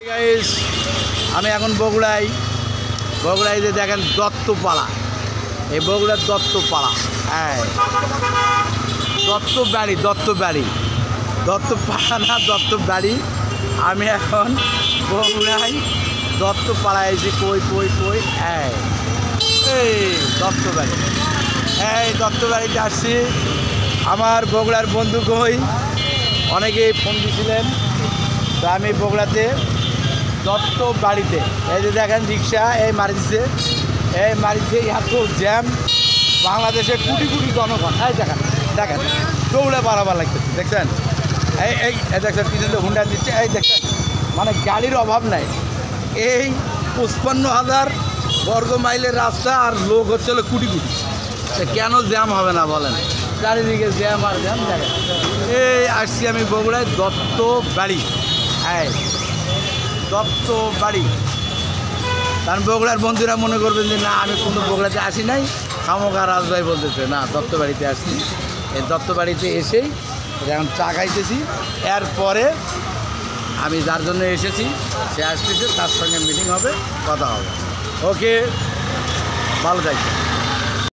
Guys, আমি এখন বগুড়ায় যে দেখেন দত্তপাড়া, এই বগুড়ার দত্তপাড়া, হ্যাঁ দত্তপাড়া না দত্তবাড়ি। আমি এখন বগুড়ায় দত্তপাড়ায় এসে কই হ্যাঁ এই দত্তবাড়িতে আসছি। আমার বগুড়ার বন্ধু কই, অনেকেই ফোন দিয়েছিলেন, তো আমি বগুড়াতে দত্তবাড়িতে এই যে দেখেন রিক্সা এই মারিছে এত জ্যাম, বাংলাদেশের কোটি জনগণ এই দেখেন দৌড়ে বাড়াবার লাগতেছে, দেখছেন এই দেখছেন পিছনে হুন্ডা দিচ্ছে, এই দেখছেন মানে গাড়ির অভাব নাই। এই 55,000 বর্গ মাইলের রাস্তা আর লোক হচ্ছে কোটি কেন জ্যাম হবে না বলেন? চারিদিকে জ্যাম আর জ্যাম। দেখেন এই আসছি আমি বগুড়ায় দত্তবাড়ি, হ্যাঁ দত্তবাড়ি। কারণ বগুড়ার বন্ধুরা মনে করবেন যে না আমি কোনো বগুড়াতে আসি নাই, খামোখা রাজভাই বলতেছে না দত্তবাড়িতে আসছি। এই দত্তবাড়িতে এসেই এখন চা খাইতেছি, এরপরে আমি যার জন্য এসেছি সে আসতেছে, তার সঙ্গে মিটিং হবে, কথা হবে। ওকে, ভালো থাকবে।